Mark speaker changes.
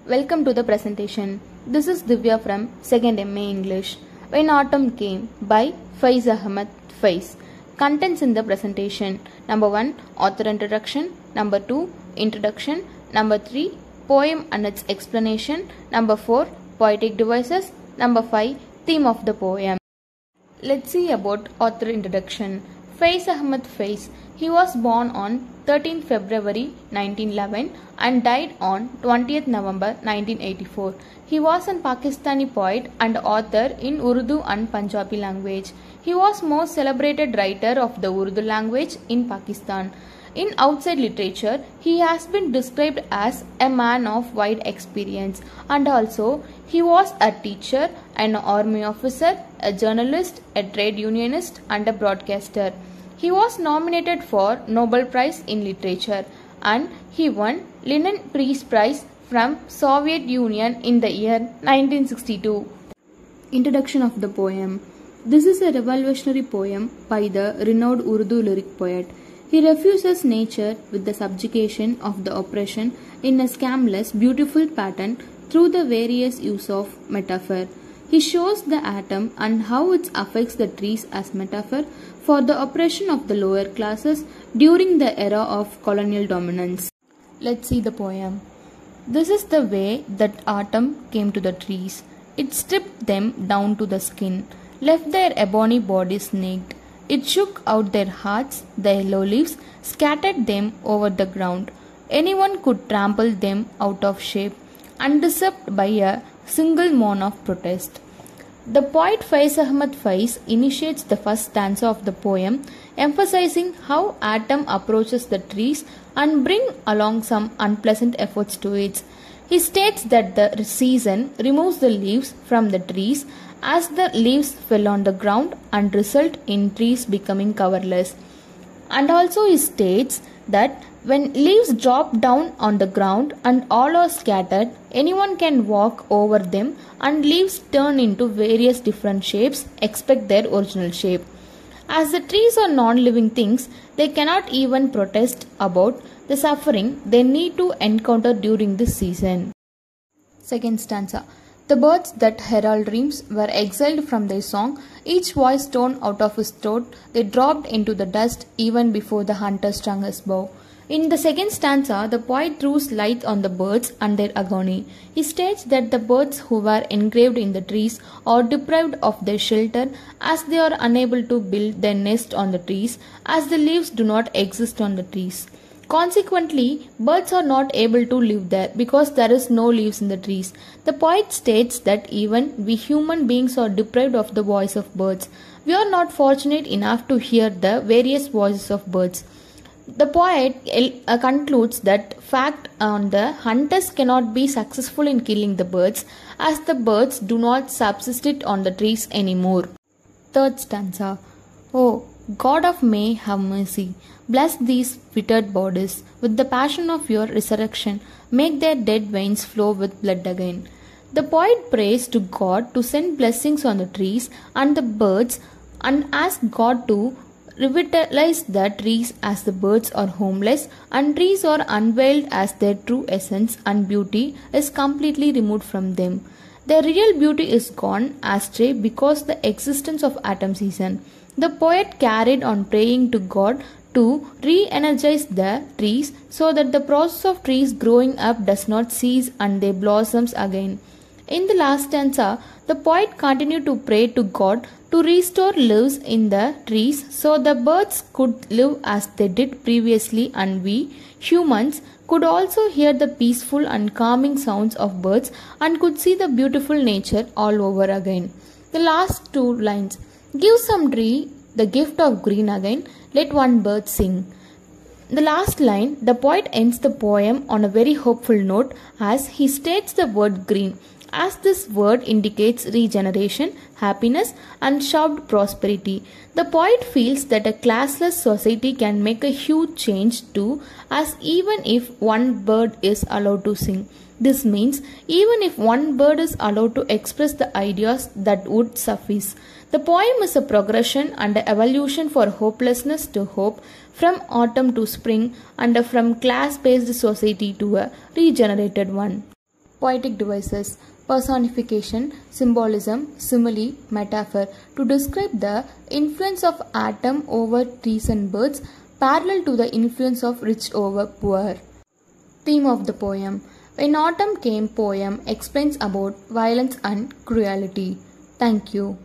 Speaker 1: Welcome to the presentation. This is Divya from 2nd MA English. When Autumn Came by Faiz Ahmed Faiz. Contents in the presentation. Number 1. Author introduction. Number 2. Introduction. Number 3. Poem and its explanation. Number 4. Poetic devices. Number 5. Theme of the poem. Let's see about author introduction. Faiz Ahmed Faiz. He was born on 13 February 1911 and died on 20th November 1984. He was a Pakistani poet and author in Urdu and Punjabi language. He was most celebrated writer of the Urdu language in Pakistan. In outside literature, he has been described as a man of wide experience, and also he was a teacher, an army officer, a journalist, a trade unionist and a broadcaster. He was nominated for Nobel Prize in Literature and he won Lenin Peace Prize from Soviet Union in the year 1962. Introduction of the poem. This is a revolutionary poem by the renowned Urdu lyric poet. He refuses nature with the subjugation of the oppression in a scamless, beautiful pattern through the various use of metaphor. He shows the atom and how it affects the trees as metaphor for the oppression of the lower classes during the era of colonial dominance. Let's see the poem. This is the way that autumn came to the trees. It stripped them down to the skin, left their ebony bodies naked. It shook out their hearts, the yellow leaves, scattered them over the ground. Anyone could trample them out of shape, undisturbed by a single moan of protest. The poet Faiz Ahmed Faiz initiates the first stanza of the poem, emphasizing how autumn approaches the trees and bring along some unpleasant efforts to it. He states that the season removes the leaves from the trees as the leaves fell on the ground and result in trees becoming coverless. And also he states that when leaves drop down on the ground and all are scattered, anyone can walk over them and leaves turn into various different shapes except their original shape. As the trees are non-living things, they cannot even protest about the suffering they need to encounter during this season. Second stanza. The birds that herald dreams were exiled from their song, each voice torn out of his throat. They dropped into the dust even before the hunter strung his bow. In the second stanza, the poet throws light on the birds and their agony. He states that the birds who were engraved in the trees are deprived of their shelter as they are unable to build their nest on the trees as the leaves do not exist on the trees. Consequently, birds are not able to live there because there is no leaves in the trees. The poet states that even we human beings are deprived of the voice of birds. We are not fortunate enough to hear the various voices of birds. The poet concludes that fact on the hunters cannot be successful in killing the birds as the birds do not subsist on the trees anymore. Third stanza. Oh, God of May, have mercy. Bless these withered bodies with the passion of your resurrection. Make their dead veins flow with blood again. The poet prays to God to send blessings on the trees and the birds and asks God to revitalize the trees as the birds are homeless and trees are unveiled as their true essence and beauty is completely removed from them. Their real beauty is gone astray because the existence of autumn season. The poet carried on praying to God to re-energize the trees so that the process of trees growing up does not cease and they blossoms again. In the last stanza, the poet continued to pray to God to restore leaves in the trees so the birds could live as they did previously and we, humans, could also hear the peaceful and calming sounds of birds and could see the beautiful nature all over again. The last two lines. Give some tree the gift of green again, let one bird sing. The last line, the poet ends the poem on a very hopeful note as he states the word green, as this word indicates regeneration, happiness and shouted prosperity. The poet feels that a classless society can make a huge change too, as even if one bird is allowed to sing. This means even if one bird is allowed to express the ideas that would suffice. The poem is a progression and an evolution for hopelessness to hope, from autumn to spring, and from class-based society to a regenerated one. poetic devices, personification, symbolism, simile, metaphor to describe the influence of atom over trees and birds parallel to the influence of rich over poor. Theme of the poem. When Autumn Came poem explains about violence and cruelty. Thank you.